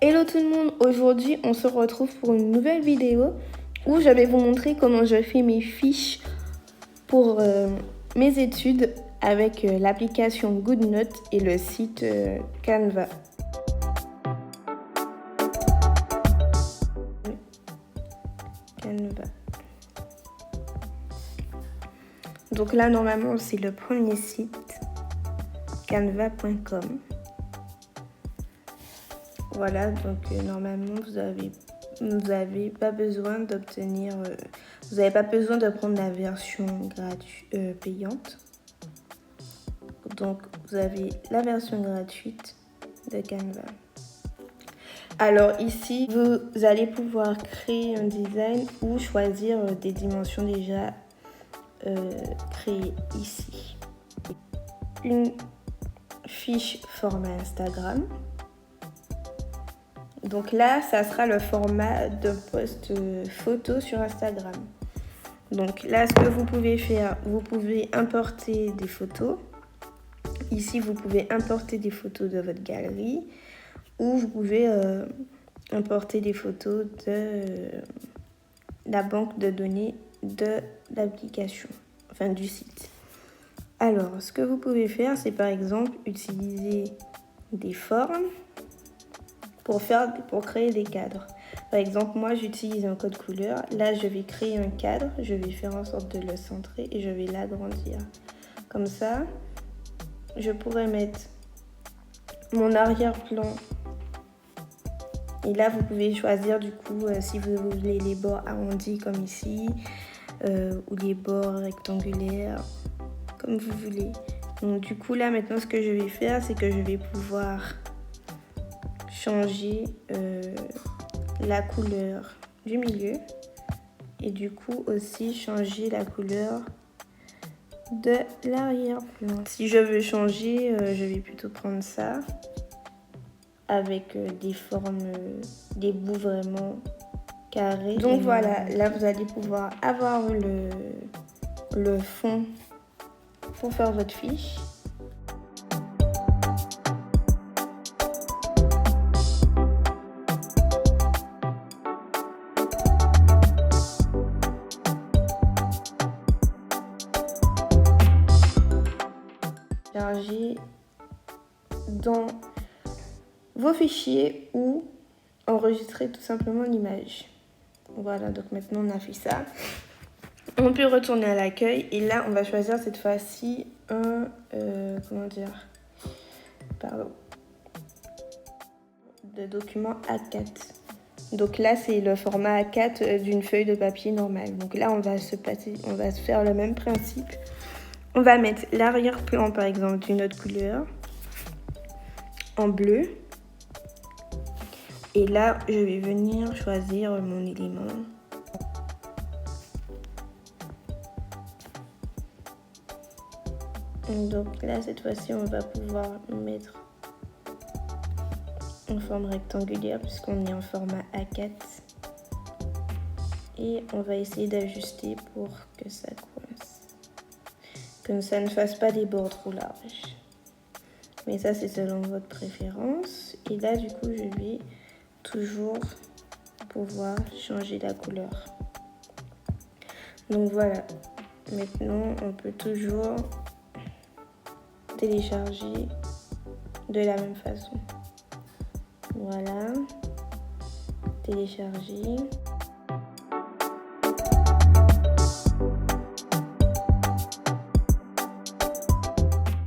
Hello tout le monde, aujourd'hui on se retrouve pour une nouvelle vidéo où je vais vous montrer comment je fais mes fiches pour mes études avec l'application GoodNotes et le site Canva. Donc là normalement c'est le premier site, canva.com. Voilà, donc normalement vous avez pas besoin d'obtenir, vous n'avez pas besoin de prendre la version payante. Donc vous avez la version gratuite de Canva. Alors ici, vous allez pouvoir créer un design ou choisir des dimensions déjà créées ici. Une fiche format Instagram. Donc là, ça sera le format de post photo sur Instagram. Donc là, ce que vous pouvez faire, vous pouvez importer des photos. Ici, vous pouvez importer des photos de votre galerie ou vous pouvez importer des photos de la banque de données de l'application, enfin du site. Alors, ce que vous pouvez faire, c'est par exemple utiliser des formes pour créer des cadres. Par exemple, moi j'utilise un code couleur. Là, je vais créer un cadre, je vais faire en sorte de le centrer et je vais l'agrandir. Comme ça, je pourrais mettre mon arrière-plan. Et là, vous pouvez choisir du coup si vous voulez les bords arrondis comme ici ou les bords rectangulaires, comme vous voulez. Donc du coup, là maintenant, ce que je vais faire, c'est que je vais pouvoir changer la couleur du milieu et du coup aussi changer la couleur de l'arrière-plan. Si je veux changer, je vais plutôt prendre ça avec des formes, des bouts vraiment carrés. Donc voilà, là vous allez pouvoir avoir le fond pour faire votre fiche. Charger dans vos fichiers ou enregistrer tout simplement l'image. Voilà, donc maintenant on a fait ça. On peut retourner à l'accueil et là on va choisir cette fois-ci un de document A4. Donc là c'est le format A4 d'une feuille de papier normale. Donc là on va se faire le même principe. On va mettre l'arrière-plan par exemple d'une autre couleur en bleu. Et là, je vais venir choisir mon élément. Donc là, cette fois-ci, on va pouvoir mettre en forme rectangulaire puisqu'on est en format A4. Et on va essayer d'ajuster pour que ça coince. Que ça ne fasse pas des bords trop larges. Mais ça, c'est selon votre préférence. Et là, du coup, je vais toujours pouvoir changer la couleur. Donc voilà, maintenant on peut toujours télécharger de la même façon. Voilà, télécharger.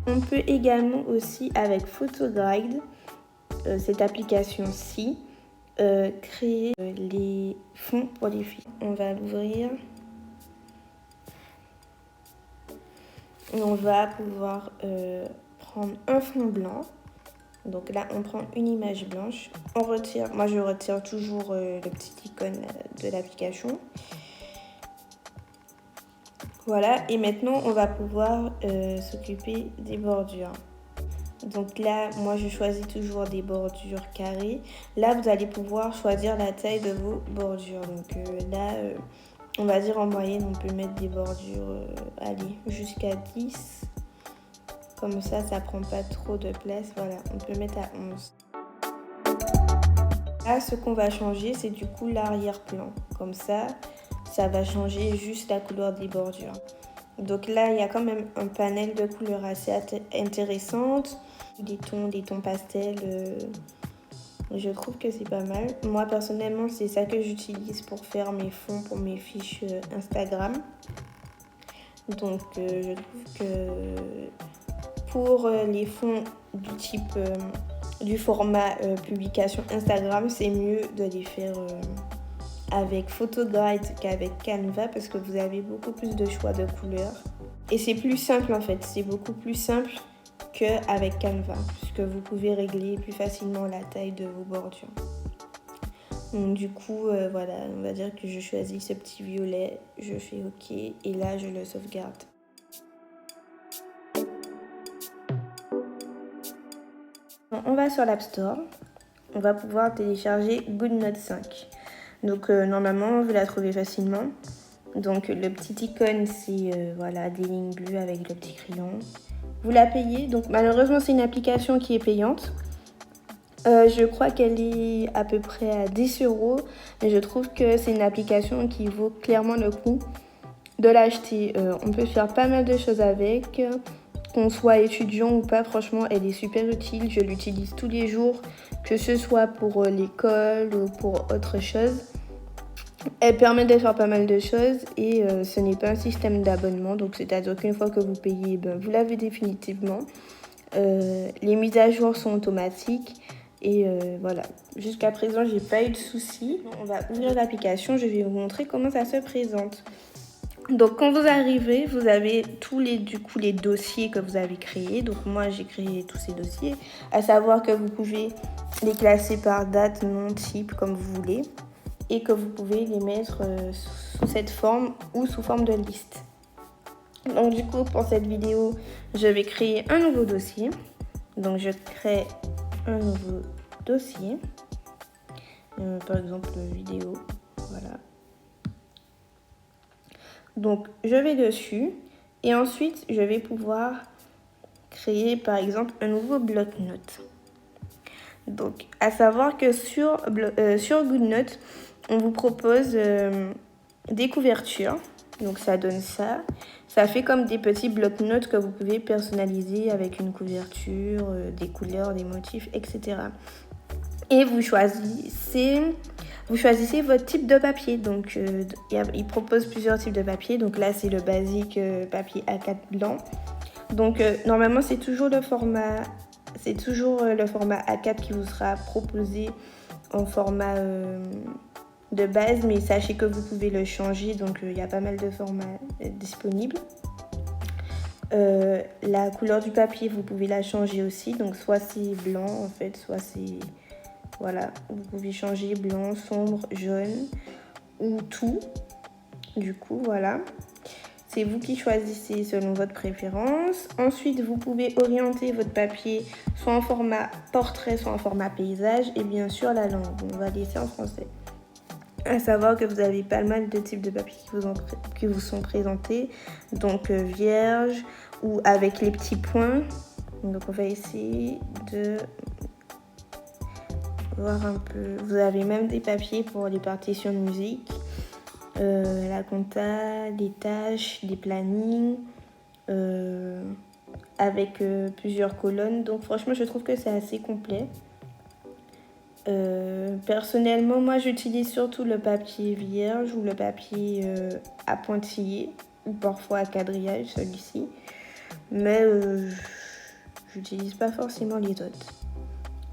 On peut également aussi avec PhotoGuide, cette application-ci, créer les fonds pour les fiches. On va l'ouvrir et on va pouvoir prendre un fond blanc. Donc là, on prend une image blanche. On retire, moi je retire toujours le petit icône de l'application. Voilà, et maintenant on va pouvoir s'occuper des bordures. Donc là, moi je choisis toujours des bordures carrées. Là, vous allez pouvoir choisir la taille de vos bordures. Donc là, on va dire en moyenne, on peut mettre des bordures, jusqu'à 10. Comme ça prend pas trop de place. Voilà, on peut mettre à 11. Là, ce qu'on va changer, c'est du coup l'arrière-plan. Comme ça va changer juste la couleur des bordures. Donc là, il y a quand même un panel de couleurs assez intéressantes. Des tons pastels, je trouve que c'est pas mal. Moi, personnellement, c'est ça que j'utilise pour faire mes fonds pour mes fiches Instagram. Donc, je trouve que pour les fonds du type du format publication Instagram, c'est mieux de les faire avec Photograph qu'avec Canva parce que vous avez beaucoup plus de choix de couleurs. Et c'est plus simple en fait, c'est beaucoup plus simple qu'avec Canva puisque vous pouvez régler plus facilement la taille de vos bordures. Donc du coup, voilà, on va dire que je choisis ce petit violet, je fais OK et là je le sauvegarde. On va sur l'App Store, on va pouvoir télécharger GoodNotes 5. Donc normalement, vous la trouvez facilement. Donc le petit icône, c'est voilà, des lignes bleues avec le petit crayon. Vous la payez, donc malheureusement c'est une application qui est payante. Je crois qu'elle est à peu près à 10 €, mais je trouve que c'est une application qui vaut clairement le coup de l'acheter. On peut faire pas mal de choses avec. Qu'on soit étudiant ou pas, franchement, elle est super utile. Je l'utilise tous les jours, que ce soit pour l'école ou pour autre chose. Elle permet de faire pas mal de choses et ce n'est pas un système d'abonnement. Donc, c'est-à-dire qu'une fois que vous payez, vous l'avez définitivement. Les mises à jour sont automatiques et voilà. Jusqu'à présent, j'ai pas eu de soucis. On va ouvrir l'application. Je vais vous montrer comment ça se présente. Donc quand vous arrivez, vous avez tous les dossiers que vous avez créés. Donc moi j'ai créé tous ces dossiers, à savoir que vous pouvez les classer par date, nom, type, comme vous voulez, et que vous pouvez les mettre sous cette forme ou sous forme de liste. Donc du coup pour cette vidéo, je vais créer un nouveau dossier. Donc je crée un nouveau dossier, par exemple vidéo, voilà. Donc, je vais dessus et ensuite, je vais pouvoir créer, par exemple, un nouveau bloc-notes. Donc, à savoir que sur GoodNotes, on vous propose des couvertures. Donc, ça donne ça. Ça fait comme des petits bloc-notes que vous pouvez personnaliser avec une couverture, des couleurs, des motifs, etc. Et vous choisissez votre type de papier. Donc, il propose plusieurs types de papier. Donc là, c'est le basique papier A4 blanc. Donc, normalement, c'est toujours le format A4 qui vous sera proposé en format de base. Mais sachez que vous pouvez le changer. Donc, il y a pas mal de formats disponibles. La couleur du papier, vous pouvez la changer aussi. Donc, soit c'est blanc, en fait, soit c'est... Voilà, vous pouvez changer blanc, sombre, jaune ou tout. Du coup, voilà. C'est vous qui choisissez selon votre préférence. Ensuite, vous pouvez orienter votre papier soit en format portrait, soit en format paysage. Et bien sûr, la langue. On va laisser en français. À savoir que vous avez pas mal de types de papiers qui vous sont présentés. Donc, vierge ou avec les petits points. Donc, on va essayer de... voir un peu. Vous avez même des papiers pour les partitions de musique, la compta, les tâches, des plannings, avec plusieurs colonnes. Donc franchement, je trouve que c'est assez complet. Personnellement, moi j'utilise surtout le papier vierge ou le papier à pointillés ou parfois à quadrillage, celui-ci. Mais j'utilise pas forcément les autres.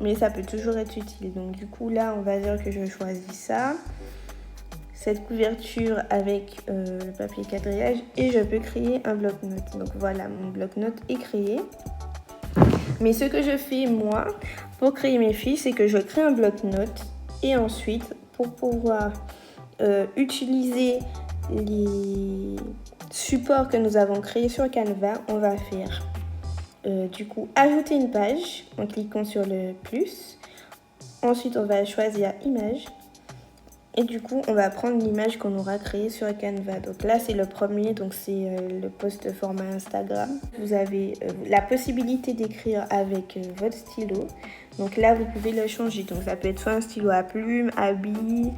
Mais ça peut toujours être utile. Donc du coup là, on va dire que je choisis ça. Cette couverture avec le papier quadrillage. Et je peux créer un bloc-notes. Donc voilà, mon bloc-notes est créé. Mais ce que je fais moi, pour créer mes fiches, c'est que je crée un bloc-notes. Et ensuite, pour pouvoir utiliser les supports que nous avons créés sur Canva, on va faire... du coup, ajouter une page en cliquant sur le plus. Ensuite, on va choisir image. Et du coup, on va prendre l'image qu'on aura créée sur Canva. Donc là, c'est le premier, donc c'est le post format Instagram. Vous avez la possibilité d'écrire avec votre stylo. Donc là, vous pouvez le changer. Donc ça peut être soit un stylo à plume, à billes,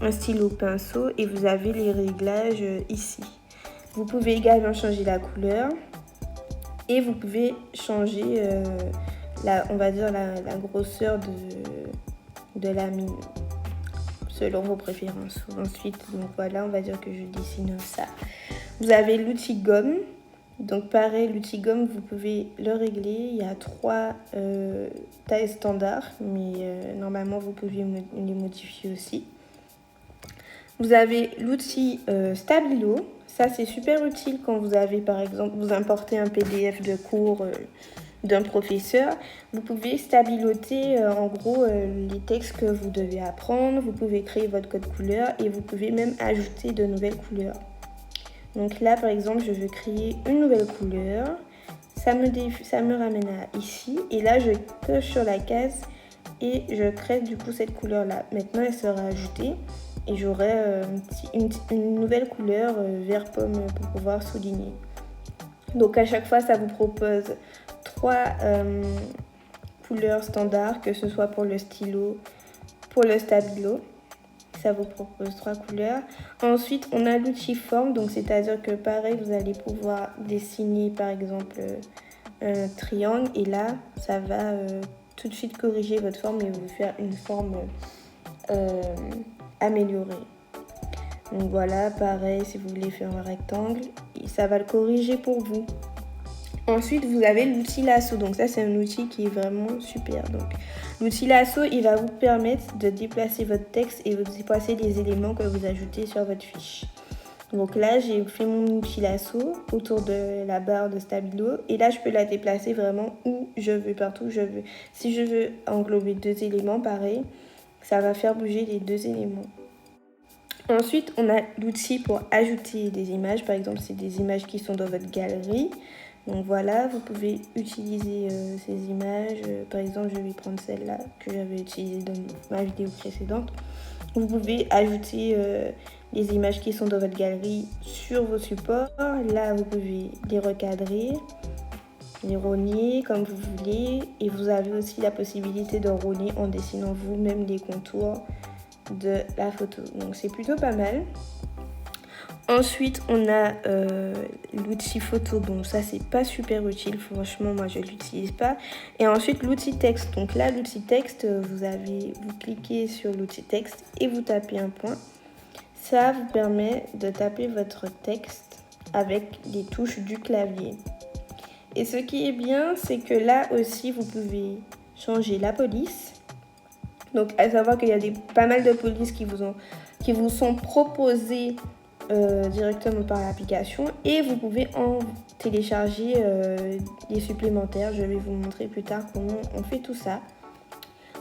un stylo pinceau. Et vous avez les réglages ici. Vous pouvez également changer la couleur. Et vous pouvez changer, on va dire, la grosseur de la mine, selon vos préférences. Ensuite, donc voilà, on va dire que je dessine ça. Vous avez l'outil gomme. Donc pareil, l'outil gomme, vous pouvez le régler. Il y a 3 tailles standards, mais normalement, vous pouvez les modifier aussi. Vous avez l'outil Stabilo. Ça, c'est super utile quand vous avez, par exemple, vous importez un PDF de cours d'un professeur. Vous pouvez stabiloter, en gros, les textes que vous devez apprendre. Vous pouvez créer votre code couleur et vous pouvez même ajouter de nouvelles couleurs. Donc là, par exemple, je veux créer une nouvelle couleur. Ça me ramène à ici. Et là, je coche sur la case et je crée du coup cette couleur-là. Maintenant, elle sera ajoutée. Et j'aurai une nouvelle couleur vert pomme pour pouvoir souligner. Donc à chaque fois, ça vous propose 3 couleurs standards, que ce soit pour le stylo, pour le stabilo. Ça vous propose 3 couleurs. Ensuite, on a l'outil forme, donc c'est-à-dire que pareil, vous allez pouvoir dessiner par exemple un triangle. Et là, ça va tout de suite corriger votre forme et vous faire une forme améliorée. Donc voilà, pareil, si vous voulez faire un rectangle, ça va le corriger pour vous. Ensuite, vous avez l'outil lasso. Donc ça, c'est un outil qui est vraiment super. Donc l'outil lasso, il va vous permettre de déplacer votre texte et de déplacer les éléments que vous ajoutez sur votre fiche. Donc là, j'ai fait mon outil lasso autour de la barre de stabilo. Et là, je peux la déplacer vraiment où je veux, partout où je veux. Si je veux englober 2 éléments, pareil, ça va faire bouger les 2 éléments. Ensuite, on a l'outil pour ajouter des images. Par exemple, c'est des images qui sont dans votre galerie. Donc voilà, vous pouvez utiliser ces images. Par exemple, je vais prendre celle-là que j'avais utilisée dans ma vidéo précédente. Vous pouvez ajouter les images qui sont dans votre galerie sur vos supports. Là, vous pouvez les recadrer, les rogner comme vous voulez. Et vous avez aussi la possibilité de rogner en dessinant vous-même les contours de la photo. Donc c'est plutôt pas mal. Ensuite, on a l'outil photo. Bon, ça, c'est pas super utile. Franchement, moi, je l'utilise pas. Et ensuite, l'outil texte. Donc là, l'outil texte, vous cliquez sur l'outil texte et vous tapez un point. Ça vous permet de taper votre texte avec les touches du clavier. Et ce qui est bien, c'est que là aussi, vous pouvez changer la police. Donc, à savoir qu'il y a pas mal de polices qui vous sont proposées directement par l'application. Et vous pouvez en télécharger des supplémentaires. Je vais vous montrer plus tard comment on fait tout ça.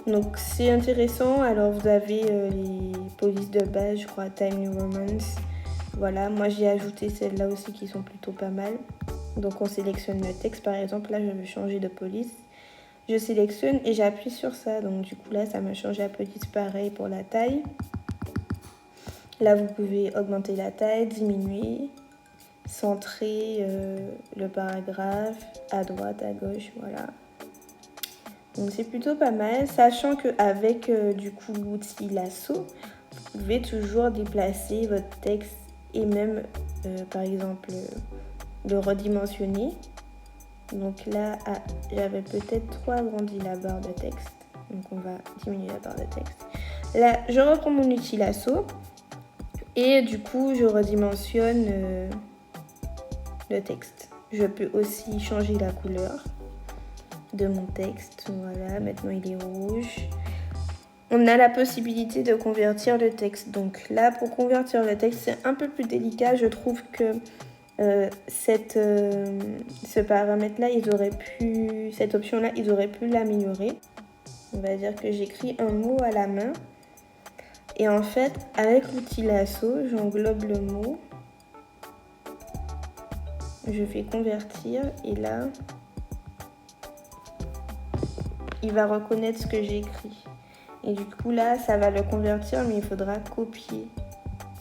Donc, c'est intéressant. Alors, vous avez les polices de base, je crois, Time New Romance. Voilà, moi, j'ai ajouté celles-là aussi qui sont plutôt pas mal. Donc, on sélectionne le texte. Par exemple, là, je veux changer de police. Je sélectionne et j'appuie sur ça. Donc du coup là, ça m'a changé la police. Pareil pour la taille. Là, vous pouvez augmenter la taille, diminuer, centrer le paragraphe à droite, à gauche, voilà. Donc c'est plutôt pas mal, sachant qu'avec du coup l'outil lasso, vous pouvez toujours déplacer votre texte et même par exemple le redimensionner. Donc là, j'avais peut-être trop agrandi la barre de texte. Donc on va diminuer la barre de texte. Là, je reprends mon outil lasso. Et du coup, je redimensionne le texte. Je peux aussi changer la couleur de mon texte. Voilà, maintenant il est rouge. On a la possibilité de convertir le texte. Donc là, pour convertir le texte, c'est un peu plus délicat. Je trouve que ce paramètre-là, cette option-là, ils auraient pu l'améliorer. On va dire que j'écris un mot à la main. Et en fait, avec l'outil lasso, j'englobe le mot. Je fais convertir et là, il va reconnaître ce que j'ai écrit. Et du coup là, ça va le convertir, mais il faudra copier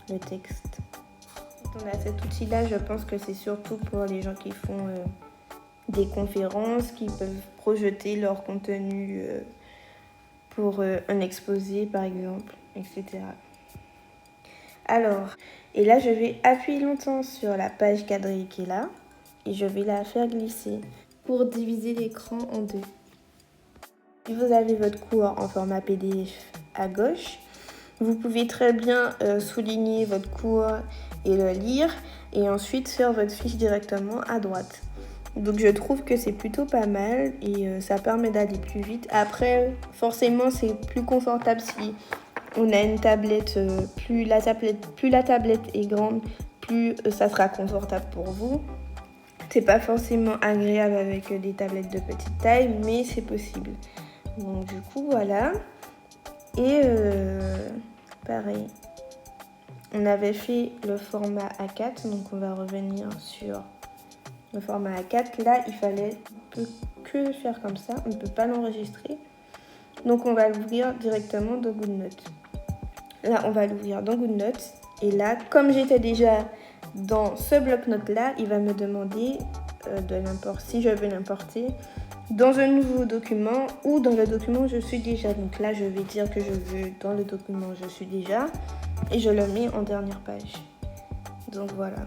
le texte. On a cet outil-là, je pense que c'est surtout pour les gens qui font des conférences, qui peuvent projeter leur contenu pour un exposé par exemple, etc. Alors, et là je vais appuyer longtemps sur la page cadrée qui est là et je vais la faire glisser pour diviser l'écran en deux. Si vous avez votre cours en format PDF à gauche, vous pouvez très bien souligner votre cours et le lire et ensuite faire votre fiche directement à droite. Donc je trouve que c'est plutôt pas mal et ça permet d'aller plus vite. Après, forcément, c'est plus confortable si on a une tablette, plus la tablette est grande, plus ça sera confortable pour vous. C'est pas forcément agréable avec des tablettes de petite taille, mais c'est possible. Donc du coup, voilà. Et pareil, on avait fait le format A4, donc on va revenir sur le format A4. Là, il fallait que faire comme ça, on ne peut pas l'enregistrer. Donc on va l'ouvrir directement dans GoodNotes. Là, on va l'ouvrir dans GoodNotes. Et là, comme j'étais déjà dans ce bloc-notes là, il va me demander si je veux l'importer dans un nouveau document ou dans le document où je suis déjà. Donc là, je vais dire que je veux dans le document où je suis déjà et je le mets en dernière page. Donc voilà.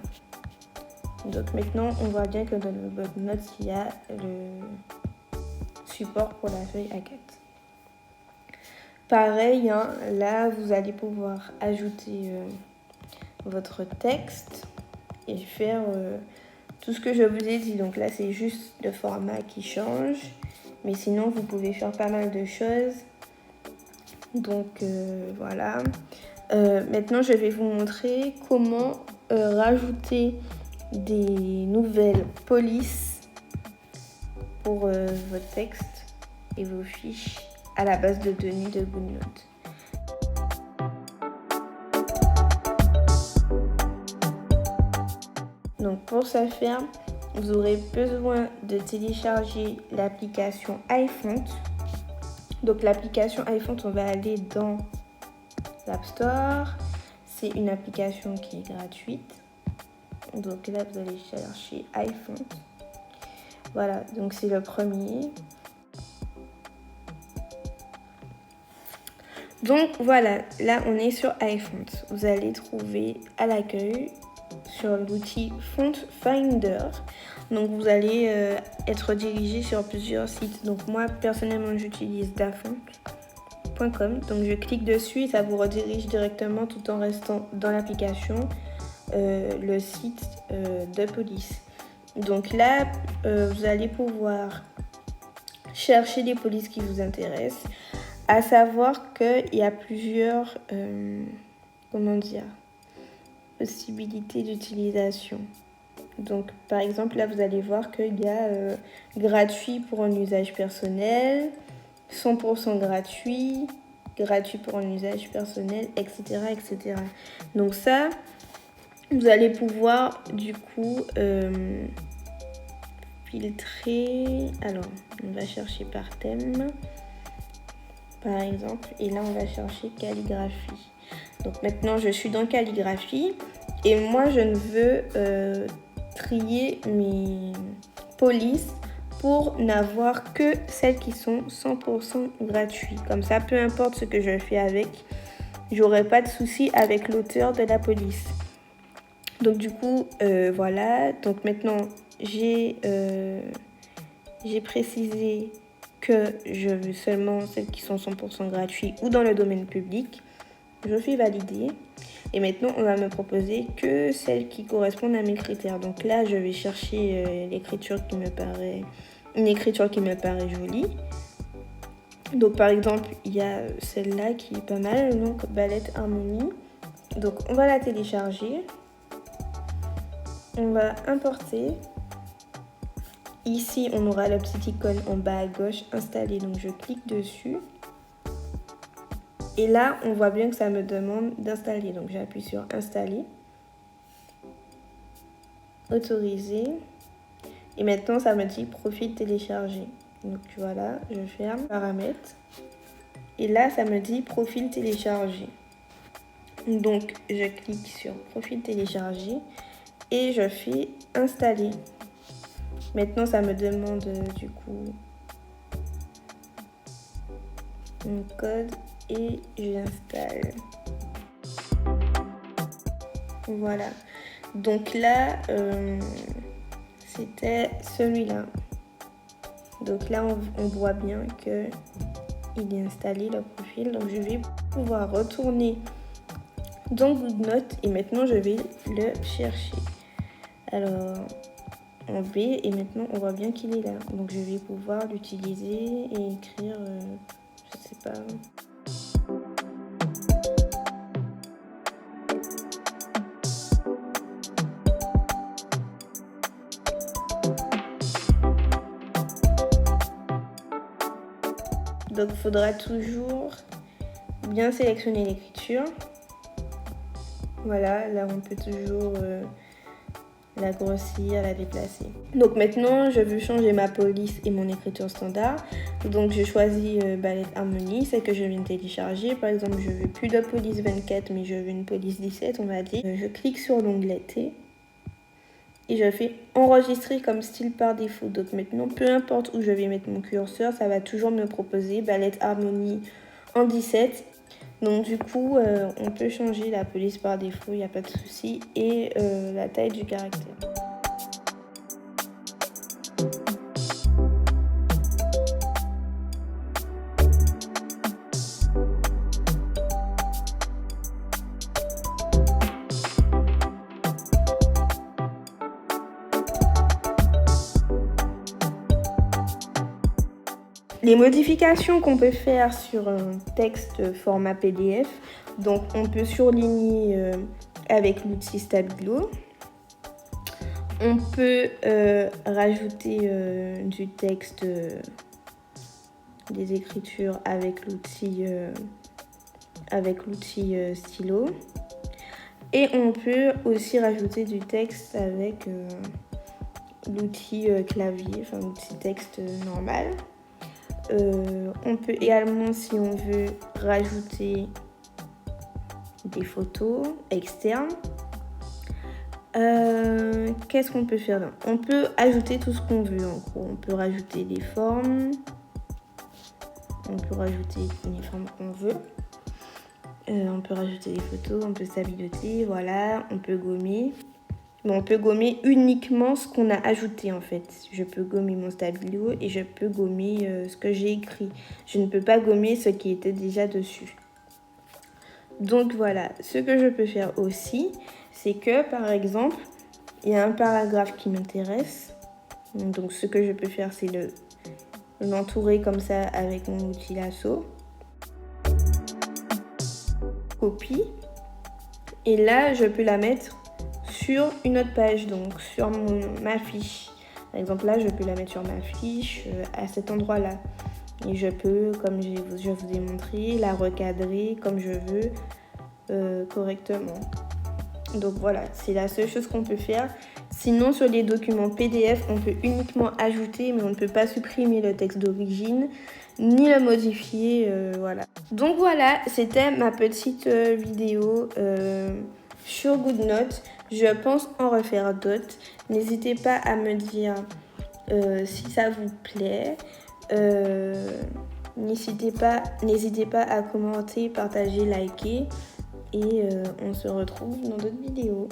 Donc maintenant, on voit bien que dans le bloc-notes, il y a le support pour la feuille A4. Pareil, hein, là, vous allez pouvoir ajouter votre texte et faire tout ce que je vous ai dit. Donc là, c'est juste le format qui change. Mais sinon, vous pouvez faire pas mal de choses. Donc voilà. Maintenant, je vais vous montrer comment rajouter des nouvelles polices pour votre texte et vos fiches à la base de données de GoodNotes. Donc pour ce faire, vous aurez besoin de télécharger l'application iFont. Donc l'application iFont, on va aller dans l'App Store. C'est une application qui est gratuite. Donc là, vous allez chercher iFont. Voilà, donc c'est le premier. Donc voilà, là on est sur iFont. Vous allez trouver à l'accueil sur l'outil Font Finder. Donc vous allez être dirigé sur plusieurs sites. Donc moi personnellement j'utilise dafont.com. Donc je clique dessus et ça vous redirige directement tout en restant dans l'application le site de police. Donc là vous allez pouvoir chercher des polices qui vous intéressent. À savoir qu'il y a plusieurs possibilités d'utilisation. Donc par exemple là vous allez voir qu'il y a gratuit pour un usage personnel, 100% gratuit, gratuit pour un usage personnel, etc. etc. Donc ça, vous allez pouvoir du coup filtrer. Alors on va chercher par thème. Par exemple, et là on va chercher calligraphie. Donc maintenant je suis dans calligraphie et moi je ne veux trier mes polices pour n'avoir que celles qui sont 100% gratuites. Comme ça, peu importe ce que je fais avec, j'aurai pas de souci avec l'auteur de la police. Donc du coup, voilà. Donc maintenant, j'ai précisé que je veux seulement celles qui sont 100% gratuites ou dans le domaine public. Je fais valider. Et maintenant, on va me proposer que celles qui correspondent à mes critères. Donc là, je vais chercher l'écriture qui me paraît... une écriture qui me paraît jolie. Donc par exemple, il y a celle-là qui est pas mal, donc Ballet Harmonie. Donc on va la télécharger. On va importer. Ici, on aura la petite icône en bas à gauche installée. Donc je clique dessus. Et là, on voit bien que ça me demande d'installer. Donc j'appuie sur installer. Autoriser. Et maintenant, ça me dit profil télécharger. Donc voilà, je ferme. Paramètres. Et là, ça me dit profil téléchargé. Donc, je clique sur profil téléchargé et je fais installer. Maintenant, ça me demande du coup mon code et j'installe. Voilà. Donc là, c'était celui-là. Donc là, on voit bien que il est installé le profil. Donc je vais pouvoir retourner dans GoodNotes et maintenant je vais le chercher. Alors en B et maintenant on voit bien qu'il est là. Donc je vais pouvoir l'utiliser et écrire, je sais pas. Donc il faudra toujours bien sélectionner l'écriture. Voilà, là on peut toujours la grossir, la déplacer. Donc maintenant je veux changer ma police et mon écriture standard. Donc je choisis Ballet Harmony, celle que je viens de télécharger. Par exemple je veux plus de police 24 mais je veux une police 17 on va dire. Je clique sur l'onglet T. Et je fais enregistrer comme style par défaut. Donc maintenant, peu importe où je vais mettre mon curseur, ça va toujours me proposer Ballet Harmony en 17. Donc du coup, on peut changer la police par défaut, il n'y a pas de souci. Et la taille du caractère. Les modifications qu'on peut faire sur un texte format PDF, donc on peut surligner avec l'outil Stabilo. On peut rajouter du texte, des écritures avec l'outil stylo. Et on peut aussi rajouter du texte avec l'outil clavier, enfin l'outil texte normal. On peut également, si on veut, rajouter des photos externes. Qu'est-ce qu'on peut faire là? On peut ajouter tout ce qu'on veut en gros. On peut rajouter des formes. On peut rajouter les formes qu'on veut. On peut rajouter des photos, on peut stabiloter, voilà. On peut gommer. Mais on peut gommer uniquement ce qu'on a ajouté en fait. Je peux gommer mon stabilo et je peux gommer ce que j'ai écrit. Je ne peux pas gommer ce qui était déjà dessus. Donc voilà, ce que je peux faire aussi, c'est que par exemple, il y a un paragraphe qui m'intéresse. Donc ce que je peux faire, c'est l'entourer comme ça avec mon outil lasso. Copie. Et là, je peux la mettre sur une autre page, donc sur ma fiche. Par exemple, là, je peux la mettre sur ma fiche à cet endroit-là. Et je peux, comme je vous ai montré, la recadrer comme je veux correctement. Donc voilà, c'est la seule chose qu'on peut faire. Sinon, sur les documents PDF, on peut uniquement ajouter, mais on ne peut pas supprimer le texte d'origine, ni le modifier, voilà. Donc voilà, c'était ma petite vidéo sur GoodNotes. Je pense en refaire d'autres. N'hésitez pas à me dire si ça vous plaît. N'hésitez pas à commenter, partager, liker. Et on se retrouve dans d'autres vidéos.